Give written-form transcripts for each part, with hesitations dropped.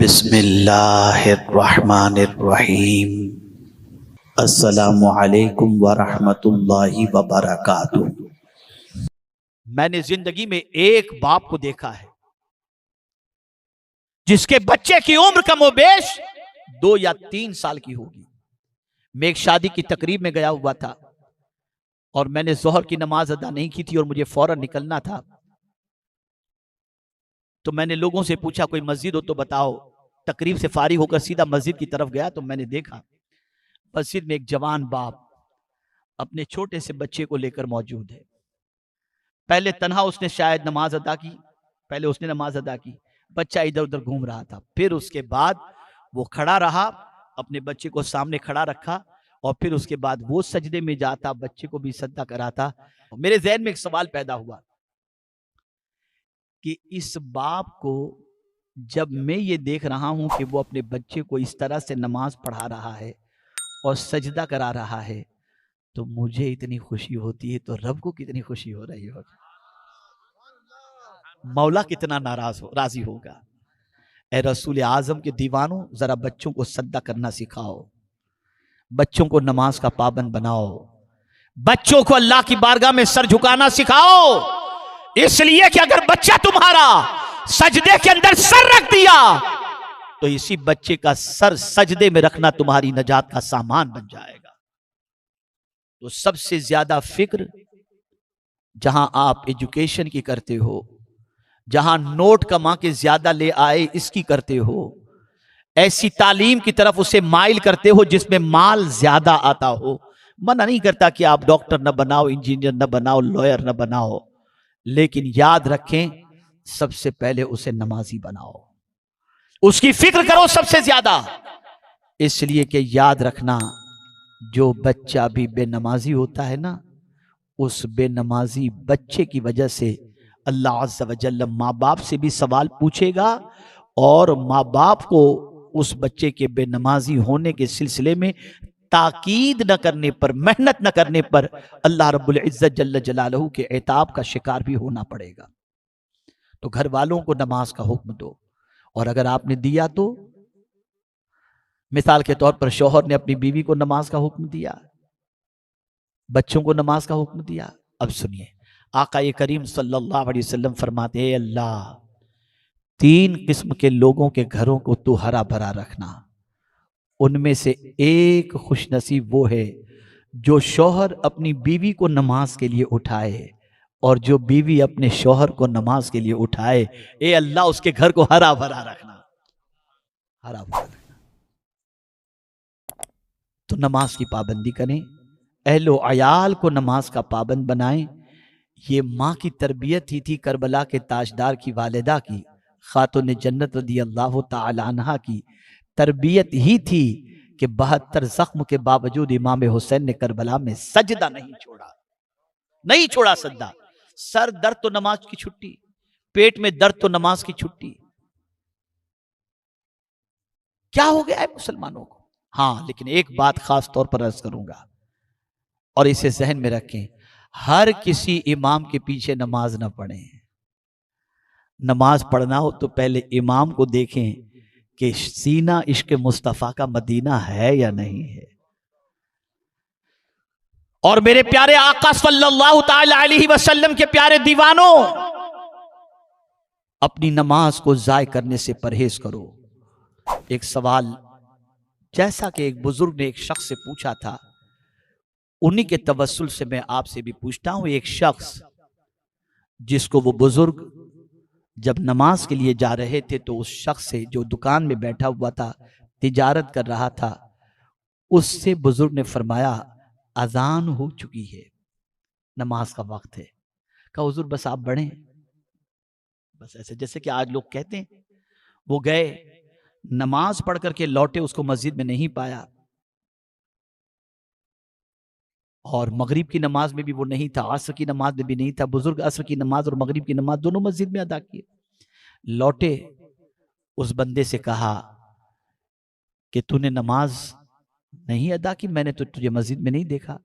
بسم اللہ الرحمن الرحیم۔ السلام علیکم ورحمۃ اللہ وبرکاتہ۔ میں نے زندگی میں ایک باپ کو دیکھا ہے جس کے بچے کی عمر کم و بیش 2 یا 3 سال کی ہوگی۔ میں ایک شادی کی تقریب میں گیا ہوا تھا اور میں نے ظہر کی نماز ادا نہیں کی تھی اور مجھے فوراً نکلنا تھا، تو میں نے لوگوں سے پوچھا کوئی مسجد ہو تو بتاؤ۔ تقریب سے فارغ ہو کر سیدھا مسجد کی طرف گیا تو میں نے دیکھا مسجد میں ایک جوان باپ اپنے چھوٹے سے بچے کو لے کر موجود ہے۔ پہلے تنہا اس نے شاید نماز ادا کی، بچہ ادھر ادھر گھوم رہا تھا۔ پھر اس کے بعد وہ کھڑا رہا، اپنے بچے کو سامنے کھڑا رکھا اور پھر اس کے بعد وہ سجدے میں جاتا، بچے کو بھی سجدہ کراتا۔ میرے ذہن میں ایک سوال پیدا ہوا کہ اس باپ کو جب میں یہ دیکھ رہا ہوں کہ وہ اپنے بچے کو اس طرح سے نماز پڑھا رہا ہے اور سجدہ کرا رہا ہے تو مجھے اتنی خوشی ہوتی ہے، تو رب کو کتنی خوشی ہو رہی ہوگی، مولا کتنا راضی ہوگا۔ اے رسول اعظم کے دیوانوں، ذرا بچوں کو سجدہ کرنا سکھاؤ، بچوں کو نماز کا پابند بناؤ، بچوں کو اللہ کی بارگاہ میں سر جھکانا سکھاؤ، اس لیے کہ اگر بچہ تمہارا سجدے کے اندر سر رکھ دیا تو اسی بچے کا سر سجدے میں رکھنا تمہاری نجات کا سامان بن جائے گا۔ تو سب سے زیادہ فکر جہاں آپ ایجوکیشن کی کرتے ہو، جہاں نوٹ کما کے زیادہ لے آئے اس کی کرتے ہو، ایسی تعلیم کی طرف اسے مائل کرتے ہو جس میں مال زیادہ آتا ہو۔ منع نہیں کرتا کہ آپ ڈاکٹر نہ بناؤ، انجینئر نہ بناؤ، لوئر نہ بناؤ، لیکن یاد رکھیں سب سے پہلے اسے نمازی بناؤ، اس کی فکر کرو سب سے زیادہ، اس لیے کہ یاد رکھنا جو بچہ بھی بے نمازی ہوتا ہے نا، اس بے نمازی بچے کی وجہ سے اللہ عز و جل ماں باپ سے بھی سوال پوچھے گا، اور ماں باپ کو اس بچے کے بے نمازی ہونے کے سلسلے میں تاکید نہ کرنے پر، محنت نہ کرنے پر اللہ رب العزت جل جلالہ کے عتاب کا شکار بھی ہونا پڑے گا۔ تو گھر والوں کو نماز کا حکم دو، اور اگر آپ نے دیا تو مثال کے طور پر شوہر نے اپنی بیوی کو نماز کا حکم دیا، بچوں کو نماز کا حکم دیا۔ اب سنیے، آقا کریم صلی اللہ علیہ وسلم فرماتے ہیں، اے اللہ 3 قسم کے لوگوں کے گھروں کو تو ہرا بھرا رکھنا، ان میں سے ایک خوش نصیب وہ ہے جو شوہر اپنی بیوی کو نماز کے لیے اٹھائے اور جو بیوی اپنے شوہر کو نماز کے لیے اٹھائے۔ اے اللہ اس کے گھر کو ہرا بھرا رکھنا، ہرا بھرا رکھنا۔ تو نماز کی پابندی کریں، اہل و عیال کو نماز کا پابند بنائیں۔ یہ ماں کی تربیت ہی تھی، کربلا کے تاجدار کی والدہ کی، خاتون جنت رضی اللہ تعالی عنہا کی تربیت ہی تھی کہ 72 زخم کے باوجود امام حسین نے کربلا میں سجدہ نہیں چھوڑا سجدہ۔ سر درد تو نماز کی چھٹی، پیٹ میں درد تو نماز کی چھٹی۔ کیا ہو گیا ہے مسلمانوں کو؟ ہاں، لیکن ایک بات خاص طور پر عرض کروں گا اور اسے ذہن میں رکھیں، ہر کسی امام کے پیچھے نماز نہ پڑھیں۔ نماز پڑھنا ہو تو پہلے امام کو دیکھیں کہ سینہ عشق مصطفیٰ کا مدینہ ہے یا نہیں ہے۔ اور میرے پیارے آقا صلی اللہ تعالی علیہ وسلم کے پیارے دیوانوں، اپنی نماز کو ضائع کرنے سے پرہیز کرو۔ ایک سوال جیسا کہ ایک بزرگ نے ایک شخص سے پوچھا تھا، انہی کے توسل سے میں آپ سے بھی پوچھتا ہوں۔ ایک شخص جس کو وہ بزرگ جب نماز کے لیے جا رہے تھے تو اس شخص سے جو دکان میں بیٹھا ہوا تھا، تجارت کر رہا تھا، اس سے بزرگ نے فرمایا اذان ہو چکی ہے، نماز کا وقت ہے۔ کہا حضور بس آپ بڑھیں، بس ایسے جیسے کہ آج لوگ کہتے ہیں۔ وہ گئے، نماز پڑھ کر کے لوٹے، اس کو مسجد میں نہیں پایا، اور مغرب کی نماز میں بھی وہ نہیں تھا، عصر کی نماز میں بھی نہیں تھا۔ بزرگ عصر کی نماز اور مغرب کی نماز دونوں مسجد میں ادا کیے۔ لوٹے، اس بندے سے کہا کہ تو نے نماز نہیں ادا کی، میں نے تو تجھے مسجد میں نہیں دیکھا۔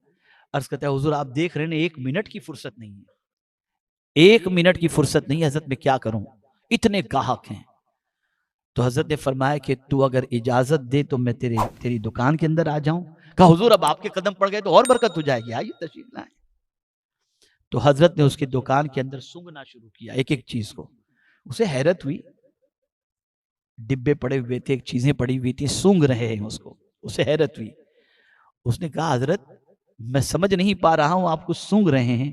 عرض کرتا ہے حضور آپ دیکھ رہے ہیں 1 منٹ کی فرصت نہیں ہے، 1 منٹ کی فرصت نہیں ہے، حضرت میں کیا کروں، اتنے گاہک ہیں۔ تو حضرت نے فرمایا کہ تو اگر اجازت دے تو میں تیری دکان کے اندر آ جاؤں. کہا حضور اب آپ کے قدم پڑ گئے تو اور برکت ہو جائے گی, آئیے تشریف لائیں. تو حضرت نے اس کی دکان کے اندر سونگنا شروع کیا ایک ایک چیز کو. اسے حیرت ہوئی, ڈبے پڑے ہوئے تھے, چیزیں پڑی ہوئی تھی, سونگ رہے ہیں اس کو. اسے حیرت ہوئی. اس نے کہا حضرت میں سمجھ نہیں پا رہا ہوں آپ کو سونگ رہے ہیں.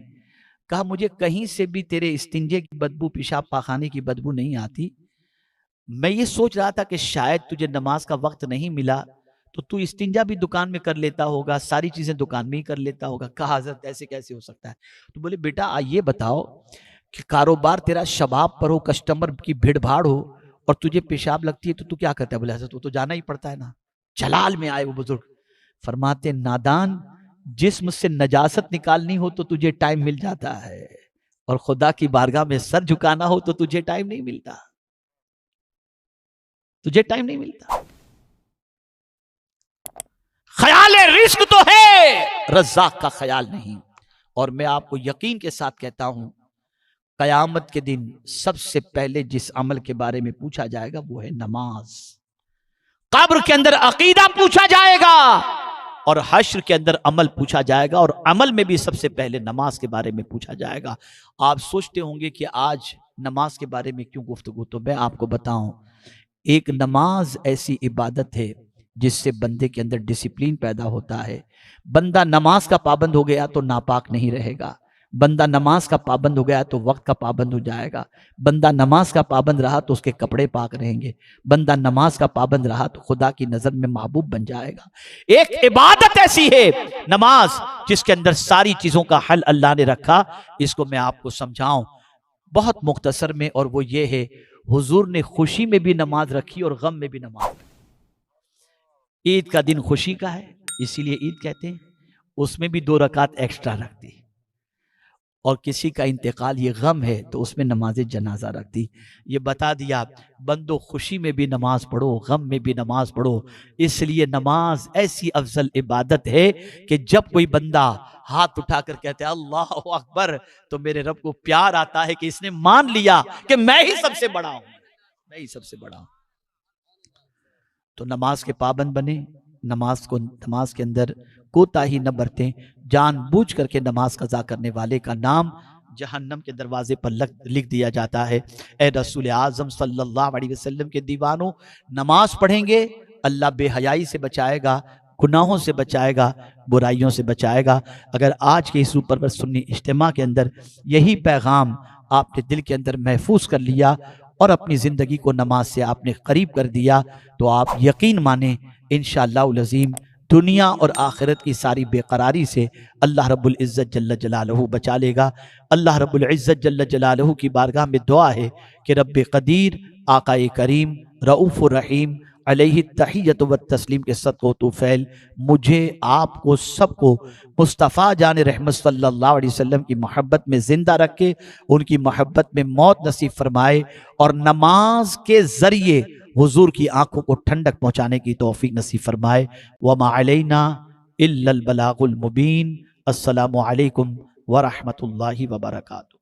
کہا مجھے کہیں سے بھی تیرے استنجے کی بدبو, پیشاب پاخانے کی بدبو نہیں آتی. میں یہ سوچ رہا تھا کہ شاید تجھے نماز کا وقت نہیں ملا تو تو استنجا بھی دکان میں کر لیتا ہوگا, ساری چیزیں دکان میں ہی کر لیتا ہوگا. کہا حضرت ایسے کیسے ہو سکتا ہے؟ تو بولے بیٹا یہ بتاؤ کہ کاروبار تیرا شباب پر ہو, کسٹمر کی بھیڑ بھاڑ ہو اور تجھے پیشاب لگتی ہے تو کیا کرتا ہے؟ بولے حضرت وہ تو جانا ہی پڑتا ہے نا. جلال میں آئے وہ بزرگ, فرماتے نادان جسم سے نجاست نکالنی ہو تو تجھے ٹائم مل جاتا ہے, اور خدا کی بارگاہ میں سر جھکانا ہو تو تجھے ٹائم نہیں ملتا, تجھے ٹائم نہیں ملتا. خیال رزق تو ہے, رزاق کا خیال نہیں. اور میں آپ کو یقین کے ساتھ کہتا ہوں قیامت کے دن سب سے پہلے جس عمل کے بارے میں پوچھا جائے گا وہ ہے نماز. قبر کے اندر عقیدہ پوچھا جائے گا اور حشر کے اندر عمل پوچھا جائے گا, اور عمل میں بھی سب سے پہلے نماز کے بارے میں پوچھا جائے گا. آپ سوچتے ہوں گے کہ آج نماز کے بارے میں کیوں گفتگو, تو میں آپ کو بتاؤں ایک نماز ایسی عبادت ہے جس سے بندے کے اندر ڈسپلین پیدا ہوتا ہے. بندہ نماز کا پابند ہو گیا تو ناپاک نہیں رہے گا, بندہ نماز کا پابند ہو گیا تو وقت کا پابند ہو جائے گا, بندہ نماز کا پابند رہا تو اس کے کپڑے پاک رہیں گے, بندہ نماز کا پابند رہا تو خدا کی نظر میں محبوب بن جائے گا. ایک عبادت ایسی ہے نماز جس کے اندر ساری چیزوں کا حل اللہ نے رکھا. اس کو میں آپ کو سمجھاؤں بہت مختصر میں, اور وہ یہ ہے حضور نے خوشی میں بھی نماز رکھی اور غم میں بھی نماز رکھی. عید کا دن خوشی کا ہے اسی لیے عید کہتے ہیں, اس میں بھی 2 رکعت ایکسٹرا رکھتی, اور کسی کا انتقال یہ غم ہے تو اس میں نماز جنازہ رکھتی. یہ بتا دیا بندو خوشی میں بھی نماز پڑھو, غم میں بھی نماز پڑھو. اس لیے نماز ایسی افضل عبادت ہے کہ جب کوئی بندہ ہاتھ اٹھا کر کہتے ہیں اللہ اکبر تو میرے رب کو پیار آتا ہے کہ اس نے مان لیا کہ میں ہی سب سے بڑا ہوں, میں ہی سب سے بڑا ہوں. تو نماز کے پابند بنے, نماز کے اندر کوتاہی نہ برتیں. جان بوجھ کر کے نماز قضا کرنے والے کا نام جہنم کے دروازے پر لکھ دیا جاتا ہے. اے رسول اعظم صلی اللہ علیہ وسلم کے دیوانوں, نماز پڑھیں گے اللہ بے حیائی سے بچائے گا, گناہوں سے بچائے گا, برائیوں سے بچائے گا. اگر آج کے اس اوپر سنی اجتماع کے اندر یہی پیغام آپ نے دل کے اندر محفوظ کر لیا اور اپنی زندگی کو نماز سے آپ نے قریب کر دیا تو آپ یقین مانیں انشاءاللہ العظیم دنیا اور آخرت کی ساری بے قراری سے اللہ رب العزت جل جلالہ بچا لے گا. اللہ رب العزت جل جلالہ کی بارگاہ میں دعا ہے کہ رب قدیر آقا کریم رؤوف الرحیم علیہ التحیت والتسلیم کے صدقہ و توفیل مجھے آپ کو سب کو مصطفیٰ جان رحمت صلی اللہ علیہ وسلم کی محبت میں زندہ رکھے, ان کی محبت میں موت نصیب فرمائے, اور نماز کے ذریعے حضور کی آنکھوں کو ٹھنڈک پہنچانے کی توفیق نصیب فرمائے. وما علینا الا البلاغ المبین. السلام علیکم ورحمۃ اللہ وبرکاتہ.